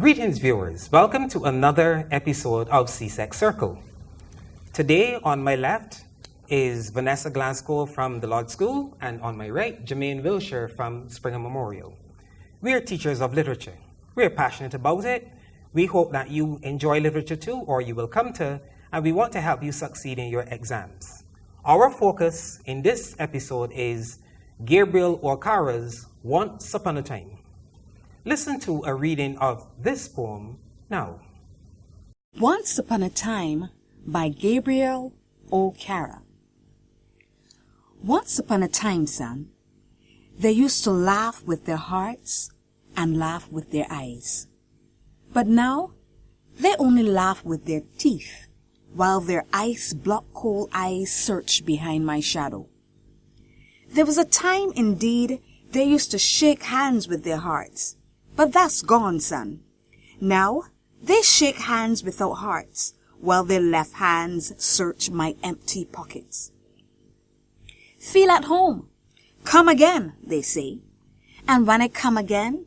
Greetings, viewers. Welcome to another episode of CSEC Circle. Today, on my left is Vanessa Glasgow from the Lord School, and on my right, Jemaine Wilshire from Springer Memorial. We are teachers of literature. We are passionate about it. We hope that you enjoy literature too, or you will come to, and we want to help you succeed in your exams. Our focus in this episode is Gabriel Okara's Once Upon a Time. Listen to a reading of this poem now. Once Upon a Time by Gabriel Okara. Once upon a time, son, they used to laugh with their hearts and laugh with their eyes. But now, they only laugh with their teeth, while their ice-block-cold eyes search behind my shadow. There was a time, indeed, they used to shake hands with their hearts. But that's gone, son. Now, they shake hands without hearts, while their left hands search my empty pockets. Feel at home. Come again, they say. And when I come again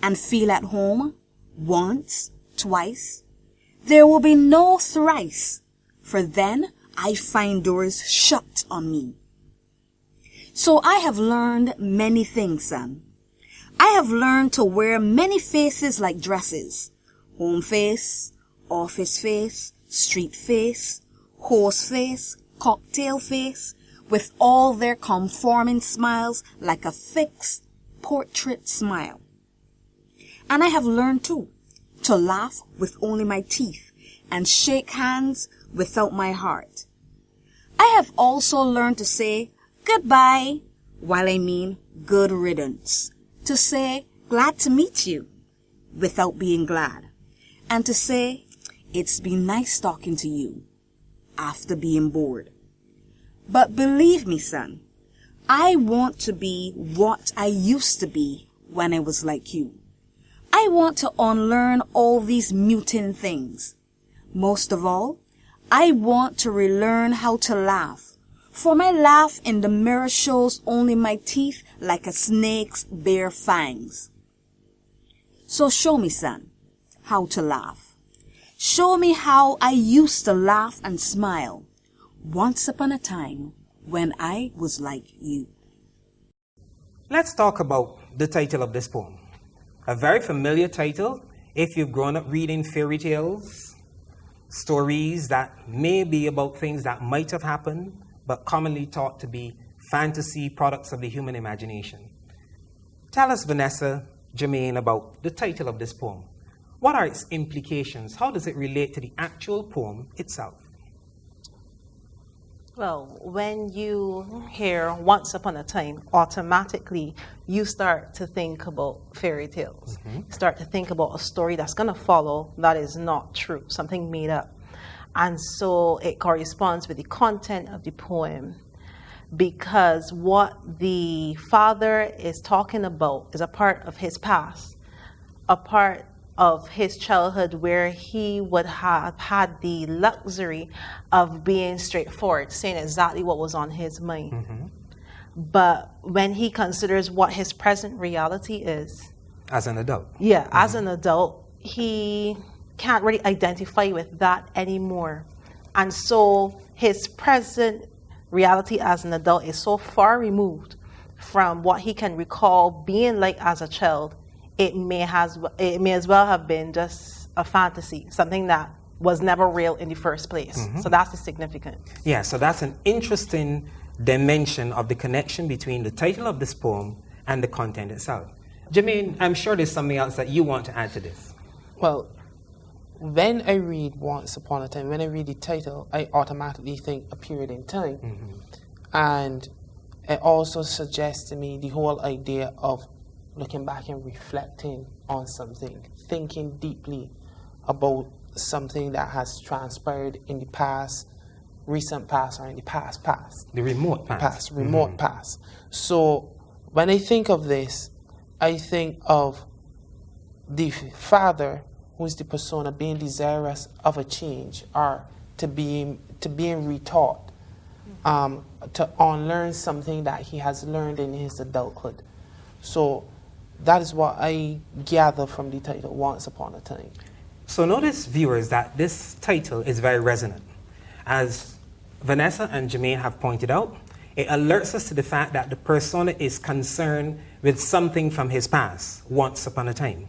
and feel at home, once, twice, there will be no thrice, for then I find doors shut on me. So I have learned many things, son. I have learned to wear many faces like dresses. Home face, office face, street face, horse face, cocktail face, with all their conforming smiles like a fixed portrait smile. And I have learned too to laugh with only my teeth and shake hands without my heart. I have also learned to say goodbye while I mean good riddance. To say, glad to meet you, without being glad. And to say, it's been nice talking to you, after being bored. But believe me, son, I want to be what I used to be when I was like you. I want to unlearn all these mutant things. Most of all, I want to relearn how to laugh. For my laugh in the mirror shows only my teeth like a snake's bare fangs. So show me, son, how to laugh. Show me how I used to laugh and smile once upon a time when I was like you. Let's talk about the title of this poem. A very familiar title if you've grown up reading fairy tales, stories that may be about things that might have happened, but commonly thought to be fantasy products of the human imagination. Tell us, Vanessa Jemaine, about the title of this poem. What are its implications? How does it relate to the actual poem itself? Well, when you hear Once Upon a Time, automatically you start to think about fairy tales. Mm-hmm. Start to think about a story that's going to follow that is not true, something made up. And so it corresponds with the content of the poem, because what the father is talking about is a part of his past, a part of his childhood where he would have had the luxury of being straightforward, saying exactly what was on his mind. Mm-hmm. But when he considers what his present reality is, as an adult. Yeah, mm-hmm. As an adult, he can't really identify with that anymore. And so his present reality as an adult is so far removed from what he can recall being like as a child, it may as well have been just a fantasy, something that was never real in the first place. Mm-hmm. So that's the significance. Yeah, so that's an interesting dimension of the connection between the title of this poem and the content itself. Jemaine, I'm sure there's something else that you want to add to this. Well, when I read Once Upon a Time, when I read the title, I automatically think a period in time. Mm-hmm. And it also suggests to me the whole idea of looking back and reflecting on something, thinking deeply about something that has transpired in the past, recent past, or in the past. The remote past. Remote past. So when I think of this, I think of the father, who is the persona, being desirous of a change, or to being retaught, to unlearn something that he has learned in his adulthood. So that is what I gather from the title, Once Upon a Time. So notice, viewers, that this title is very resonant. As Vanessa and Jemaine have pointed out, it alerts us to the fact that the persona is concerned with something from his past, once upon a time.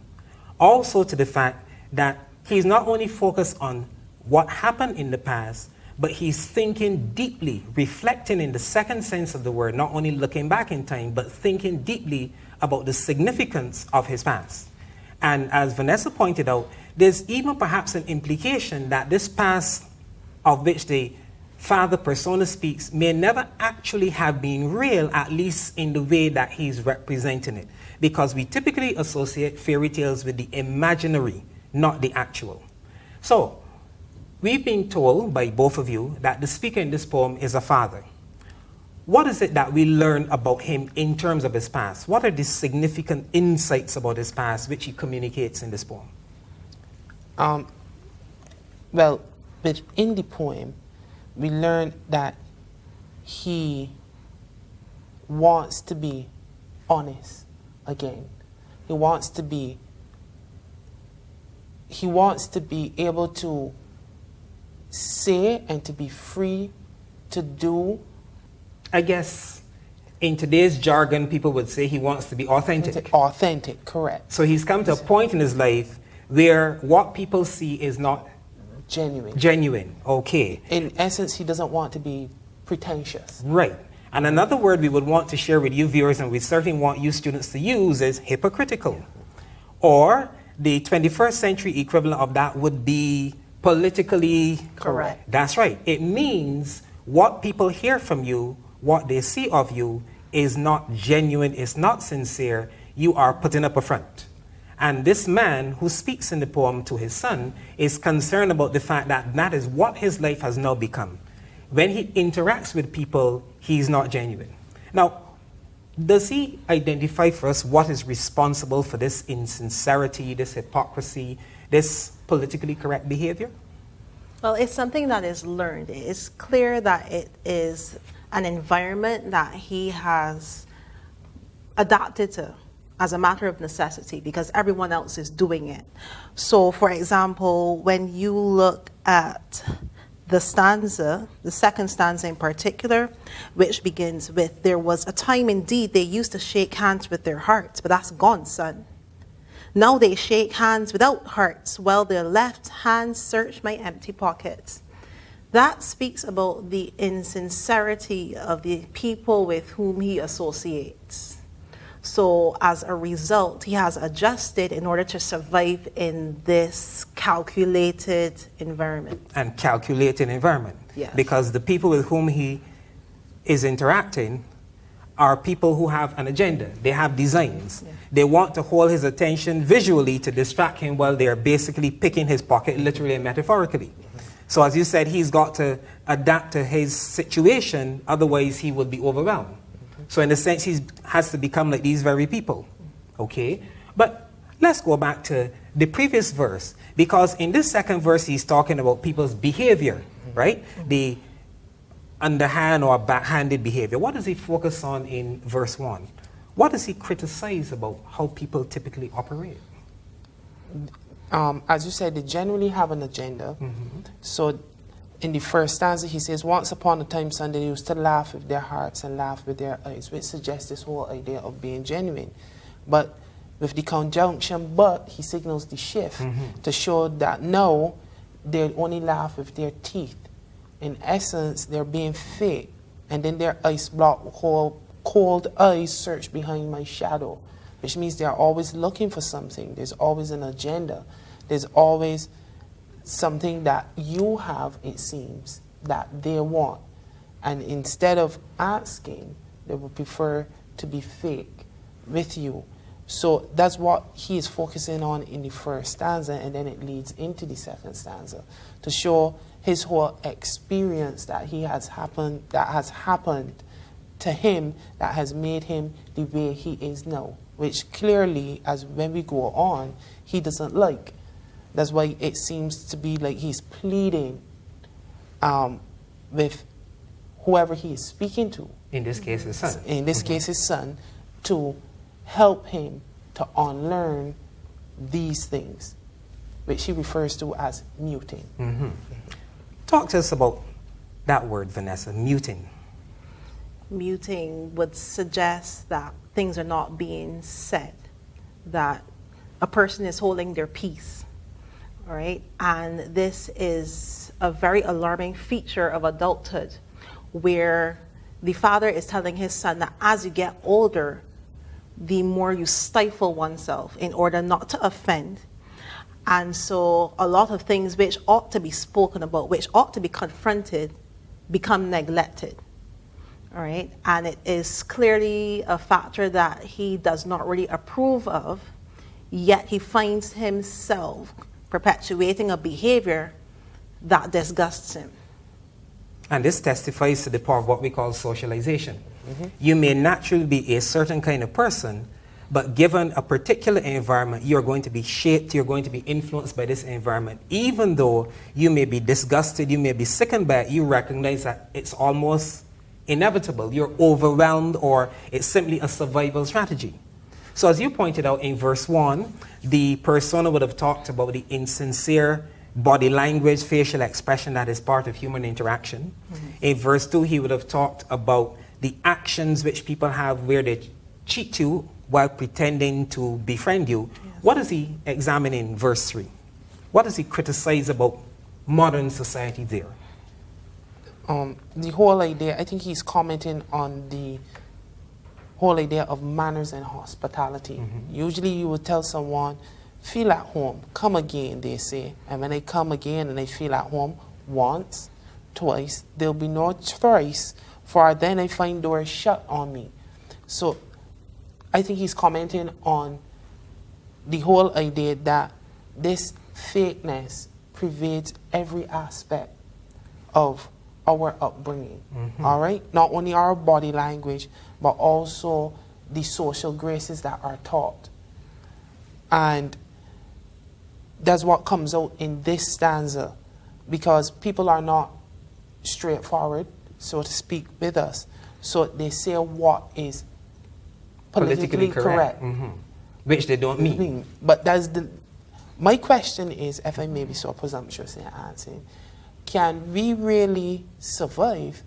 Also to the fact that he's not only focused on what happened in the past, but he's thinking deeply, reflecting in the second sense of the word, not only looking back in time, but thinking deeply about the significance of his past. And as Vanessa pointed out, there's even perhaps an implication that this past of which the father persona speaks may never actually have been real, at least in the way that he's representing it. Because we typically associate fairy tales with the imaginary, not the actual. So, we've been told by both of you that the speaker in this poem is a father. What is it that we learn about him in terms of his past? What are the significant insights about his past which he communicates in this poem? Well, within the poem, we learn that he wants to be honest again. He wants to be able to say and to be free to do. I guess in today's jargon, people would say he wants to be authentic. Authentic, correct. So he's come to a point in his life where what people see is not Genuine. genuine. Okay. In essence, he doesn't want to be pretentious. Right. And another word we would want to share with you viewers, and we certainly want you students to use, is hypocritical. Or the 21st century equivalent of that would be politically Correct. That's right. It means what people hear from you, what they see of you, is not genuine, is not sincere. You are putting up a front. And this man who speaks in the poem to his son is concerned about the fact that that is what his life has now become. When he interacts with people, he's not genuine. Now, does he identify for us what is responsible for this insincerity, this hypocrisy, this politically correct behavior? Well, it's something that is learned. It's clear that it is an environment that he has adapted to as a matter of necessity because everyone else is doing it. So, for example, when you look at the stanza, the second stanza in particular, which begins with, "There was a time indeed they used to shake hands with their hearts, but that's gone, son. Now they shake hands without hearts, while their left hands search my empty pockets." That speaks about the insincerity of the people with whom he associates. So as a result, he has adjusted in order to survive in this calculated environment. And calculated environment. Yes. Because the people with whom he is interacting are people who have an agenda. They have designs. Yeah. They want to hold his attention visually to distract him while they are basically picking his pocket, literally and metaphorically. So as you said, he's got to adapt to his situation, otherwise he would be overwhelmed. So in a sense, he has to become like these very people. Okay? But let's go back to the previous verse, because in this second verse, he's talking about people's behavior, right? The underhand or backhanded behavior. What does he focus on in verse 1? What does he criticize about how people typically operate? As you said, they generally have an agenda. So in the first stanza, he says, "Once upon a time, son, they used to laugh with their hearts and laugh with their eyes," which suggests this whole idea of being genuine. But with the conjunction "but," he signals the shift to show that now they only laugh with their teeth. In essence, they're being fake. And then their ice block, cold eyes search behind my shadow, which means they're always looking for something. There's always an agenda. There's always something that you have, it seems, that they want. And instead of asking, they would prefer to be fake with you. So that's what he is focusing on in the first stanza, and then it leads into the second stanza to show his whole experience that has happened to him, that has made him the way he is now, which clearly, as when we go on, he doesn't like. That's why it seems to be like he's pleading with whoever he is speaking to. In this case, his son. In this case, his son, to help him to unlearn these things, which she refers to as muting. Talk to us about that word, Vanessa, muting. Muting would suggest that things are not being said, that a person is holding their peace, all right? And this is a very alarming feature of adulthood, where the father is telling his son that as you get older, the more you stifle oneself in order not to offend. And so a lot of things which ought to be spoken about, which ought to be confronted, become neglected. All right, and it is clearly a factor that he does not really approve of, yet he finds himself perpetuating a behavior that disgusts him. And this testifies to the power of what we call socialization. You may naturally be a certain kind of person, but given a particular environment, you're going to be shaped, you're going to be influenced by this environment. Even though you may be disgusted, you may be sickened by it, you recognize that it's almost inevitable. You're overwhelmed, or it's simply a survival strategy. So as you pointed out in verse 1, the persona would have talked about the insincere body language, facial expression that is part of human interaction. In verse 2, he would have talked about the actions which people have where they cheat you while pretending to befriend you. What does he examine in verse 3? What does he criticize about modern society there? The whole idea, I think he's commenting on the whole idea of manners and hospitality. Usually you would tell someone, feel at home, come again, they say. And when they come again and they feel at home once, twice, there'll be no thrice, for then I find doors shut on me. So I think he's commenting on the whole idea that this fakeness pervades every aspect of our upbringing, all right? Not only our body language, but also the social graces that are taught. And that's what comes out in this stanza, because people are not straightforward, so to speak, with us. So they say what is politically correct. Which they don't mean. But that's my question is, if I may be so presumptuous in answering, can we really survive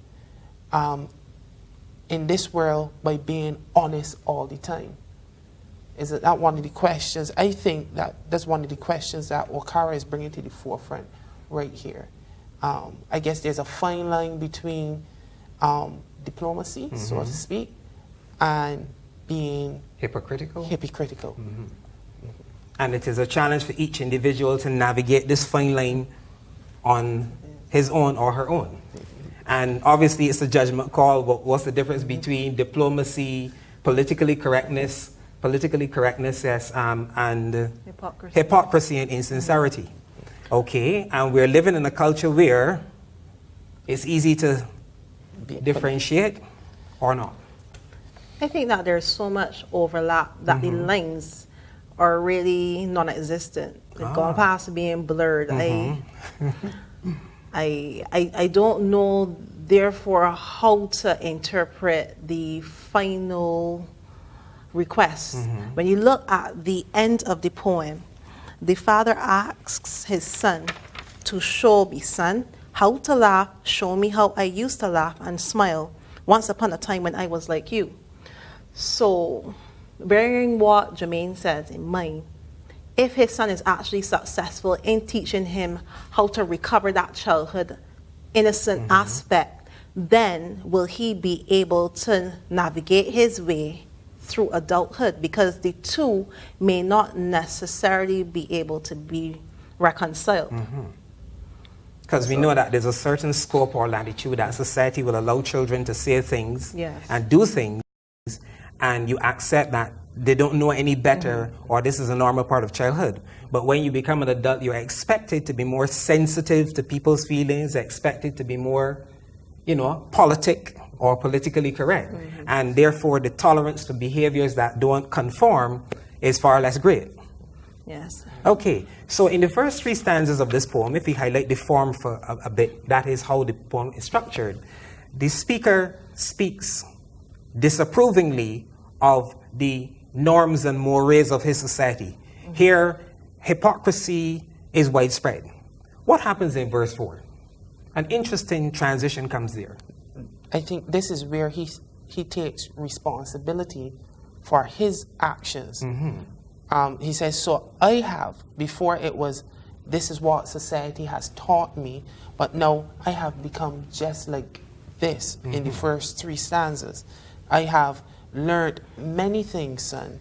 in this world by being honest all the time? Is that one of the questions? I think that's one of the questions that Okara is bringing to the forefront right here. I guess there's a fine line between diplomacy, so to speak, and being hypocritical. And it is a challenge for each individual to navigate this fine line on his own or her own. And obviously it's a judgment call. What's the difference between diplomacy, politically correctness, yes, and hypocrisy and insincerity? Okay, and we're living in a culture where it's easy to differentiate or not. I think that there's so much overlap that the lines are really non-existent. They've gone past being blurred. I don't know, therefore, how to interpret the final request. When you look at the end of the poem, the father asks his son to show me, son, how to laugh, show me how I used to laugh and smile once upon a time when I was like you. So, bearing what Jemaine says in mind, if his son is actually successful in teaching him how to recover that childhood innocent aspect, then will he be able to navigate his way through adulthood? Because the two may not necessarily be able to be reconciled. Because we know that there's a certain scope or latitude that society will allow children to say things and do things, and you accept that they don't know any better, or this is a normal part of childhood. But when you become an adult, you're expected to be more sensitive to people's feelings, expected to be more, politic or politically correct. And therefore, the tolerance for behaviors that don't conform is far less great. Yes. Okay, so in the first three stanzas of this poem, if we highlight the form for a bit, that is how the poem is structured. The speaker speaks disapprovingly of the norms and mores of his society. Here, hypocrisy is widespread. What happens in verse 4? An interesting transition comes there. I think this is where he takes responsibility for his actions. He says, so I have, before it was, this is what society has taught me, but now I have become just like this in the first 3 stanzas. I have learned many things, son.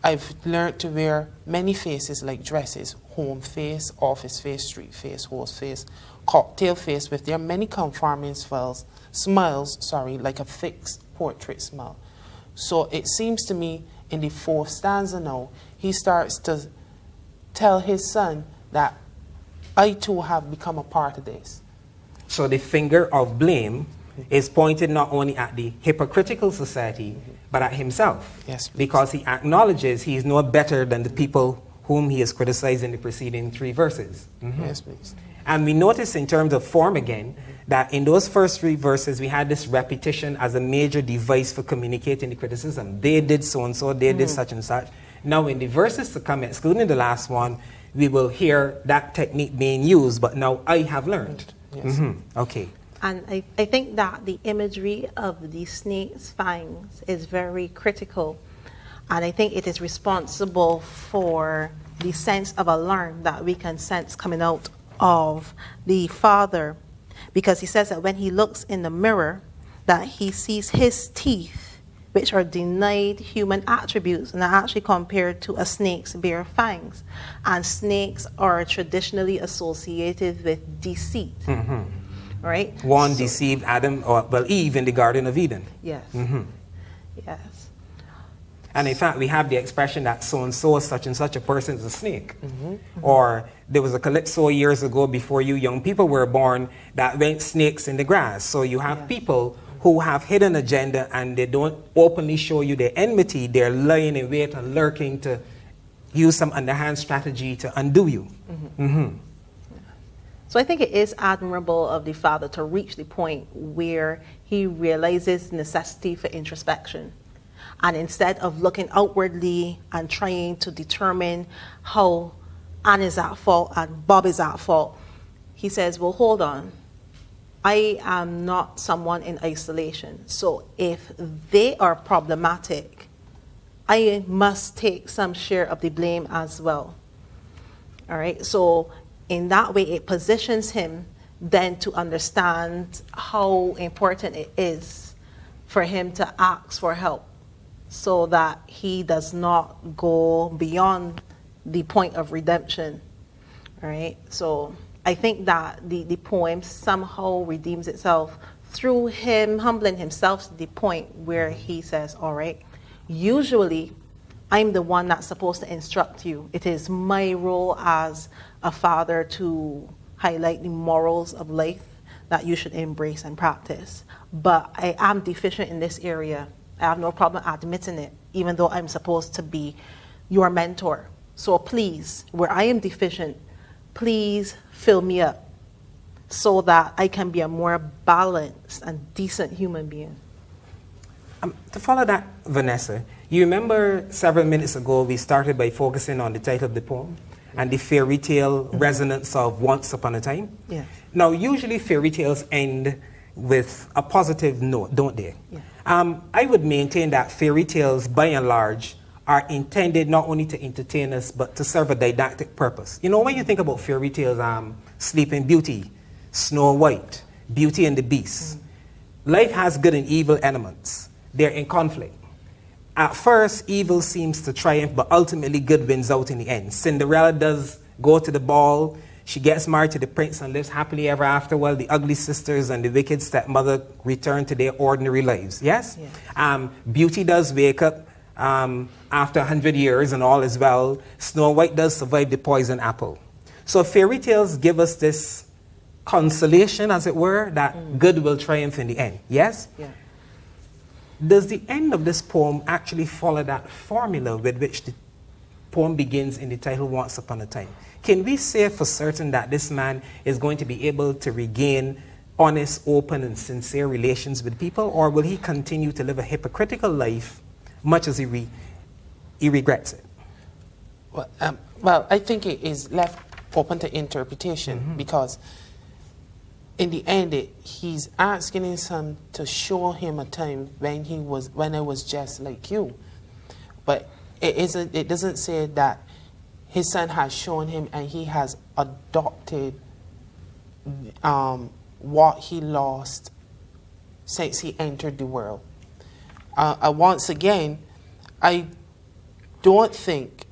I've learned to wear many faces like dresses: home face, office face, street face, horse face, cocktail face, with their many conforming smiles, like a fixed portrait smile. So it seems to me in the 4th stanza now, he starts to tell his son that I too have become a part of this. So the finger of blame is pointed not only at the hypocritical society, but at himself. Yes, please. Because he acknowledges he is no better than the people whom he has criticized in the preceding 3 verses. Yes, please. And we notice in terms of form again, that in those first 3 verses, we had this repetition as a major device for communicating the criticism. They did so-and-so, they did such and such. Now in the verses to come, excluding the last one, we will hear that technique being used, but now I have learned. Yes. Okay. And I think that the imagery of the snake's fangs is very critical. And I think it is responsible for the sense of alarm that we can sense coming out of the father. Because he says that when he looks in the mirror, that he sees his teeth, which are denied human attributes, and are actually compared to a snake's bare fangs. And snakes are traditionally associated with deceit. Right? One deceived Adam, Eve in the Garden of Eden. Yes. Yes. And in fact, we have the expression that so-and-so, such and such a person is a snake. Or there was a calypso years ago before you young people were born that went snakes in the grass. So you have people who have hidden agenda and they don't openly show you their enmity. They're lying in wait and lurking to use some underhand strategy to undo you. So I think it is admirable of the father to reach the point where he realizes necessity for introspection. And instead of looking outwardly and trying to determine how Anne is at fault and Bob is at fault, he says, well, hold on. I am not someone in isolation. So if they are problematic, I must take some share of the blame as well. All right? So in that way, it positions him then to understand how important it is for him to ask for help, so that he does not go beyond the point of redemption. All right? So I think that the poem somehow redeems itself through him humbling himself to the point where he says, all right, usually I'm the one that's supposed to instruct you. It is my role as a father to highlight the morals of life that you should embrace and practice. But I am deficient in this area. I have no problem admitting it, even though I'm supposed to be your mentor. So please, where I am deficient, please fill me up so that I can be a more balanced and decent human being. To follow that, Vanessa, you remember several minutes ago we started by focusing on the title of the poem and the fairy tale resonance of Once Upon a Time? Yeah. Now, usually fairy tales end with a positive note, don't they? Yeah. I would maintain that fairy tales, by and large, are intended not only to entertain us, but to serve a didactic purpose. You know, when you think about fairy tales, Sleeping Beauty, Snow White, Beauty and the Beast, life has good and evil elements. They're in conflict. At first, evil seems to triumph, but ultimately good wins out in the end. Cinderella does go to the ball. She gets married to the prince and lives happily ever after, while the ugly sisters and the wicked stepmother return to their ordinary lives. Yes? Yeah. Beauty does wake up after 100 years and all is well. Snow White does survive the poison apple. So fairy tales give us this consolation, as it were, that good will triumph in the end. Yes? Yeah. Does the end of this poem actually follow that formula with which the poem begins in the title Once Upon a Time? Can we say for certain that this man is going to be able to regain honest, open, and sincere relations with people, or will he continue to live a hypocritical life much as he he regrets it? Well, I think it is left open to interpretation because in the end, he's asking his son to show him a time when I was just like you. But it doesn't say that his son has shown him and he has adopted what he lost since he entered the world. Once again, I don't think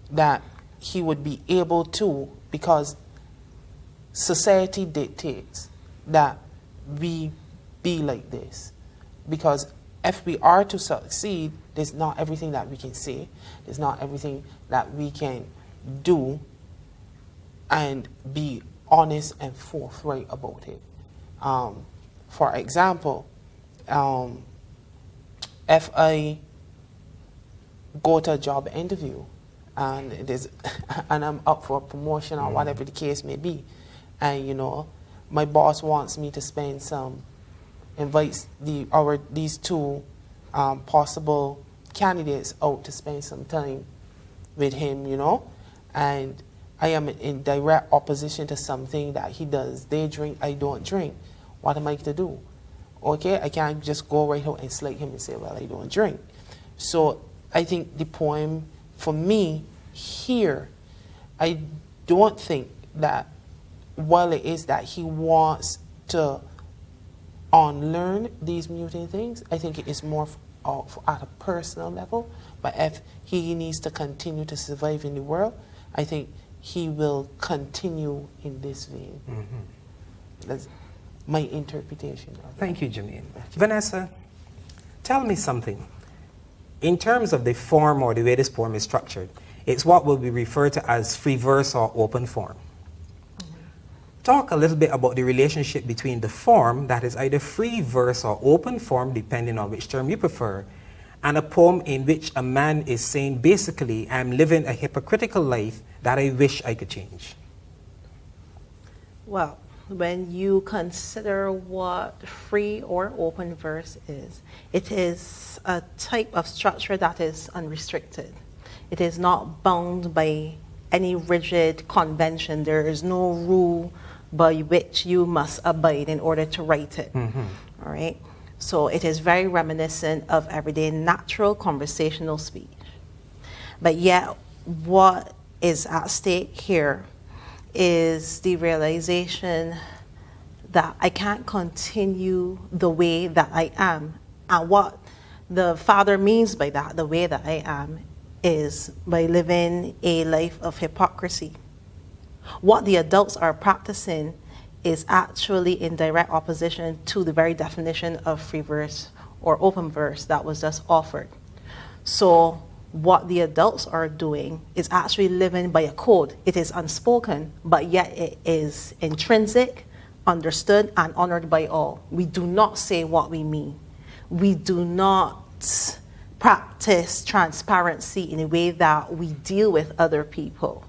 that he would be able to, because society dictates that we be like this. Because if we are to succeed, there's not everything that we can say, there's not everything that we can do and be honest and forthright about it. For example, if I go to a job interview and and I'm up for a promotion or whatever the case may be, and my boss wants me to invites these two possible candidates out to spend some time with him, and I am in direct opposition to something that he does. They drink, I don't drink. What am I to do? Okay, I can't just go right out and slate him and say, well, I don't drink. So I think the poem, for me, here, I don't think that while it is that he wants to unlearn these mutant things, I think it is more at a personal level. But if he needs to continue to survive in the world, I think he will continue in this vein. That's my interpretation of it. Thank you, Jemaine. Vanessa, tell me something. In terms of the form or the way this poem is structured, it's what will be referred to as free verse or open form. Talk a little bit about the relationship between the form, that is either free verse or open form, depending on which term you prefer, and a poem in which a man is saying, basically, I'm living a hypocritical life that I wish I could change. Well, when you consider what free or open verse is, it is a type of structure that is unrestricted. It is not bound by any rigid convention. There is no rule by which you must abide in order to write it. All right? So it is very reminiscent of everyday natural conversational speech. But yet, what is at stake here is the realization that I can't continue the way that I am. And what the Father means by that, the way that I am, is by living a life of hypocrisy. What the adults are practicing is actually in direct opposition to the very definition of free verse or open verse that was just offered. So what the adults are doing is actually living by a code. It is unspoken, but yet it is intrinsic, understood, and honored by all. We do not say what we mean. We do not practice transparency in a way that we deal with other people.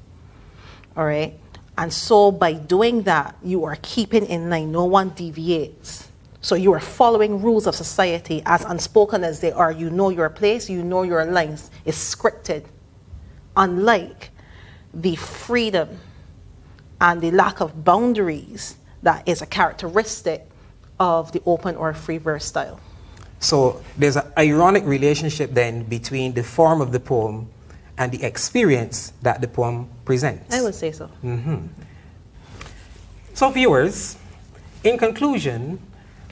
All right? And so by doing that, you are keeping in line. No one deviates. So you are following rules of society as unspoken as they are. You know your place, you know your lines. It's scripted. Unlike the freedom and the lack of boundaries that is a characteristic of the open or free verse style. So there's an ironic relationship then between the form of the poem and the experience that the poem presents. I would say so. So viewers, in conclusion,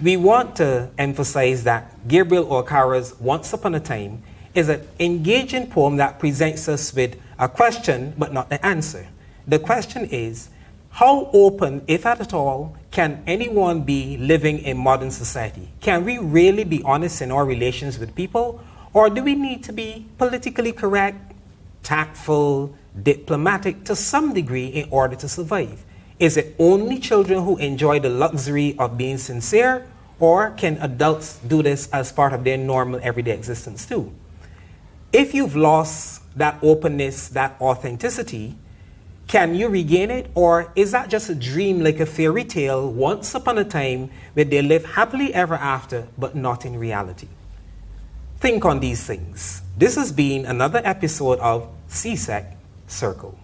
we want to emphasize that Gabriel Okara's Once Upon a Time is an engaging poem that presents us with a question but not the answer. The question is, how open, if at all, can anyone be living in modern society? Can we really be honest in our relations with people? Or do we need to be politically correct, tactful, diplomatic to some degree in order to survive? Is it only children who enjoy the luxury of being sincere, or can adults do this as part of their normal everyday existence too? If you've lost that openness, that authenticity, can you regain it, or is that just a dream like a fairy tale once upon a time where they live happily ever after but not in reality? think on these things. This has been another episode of CSEC Circle.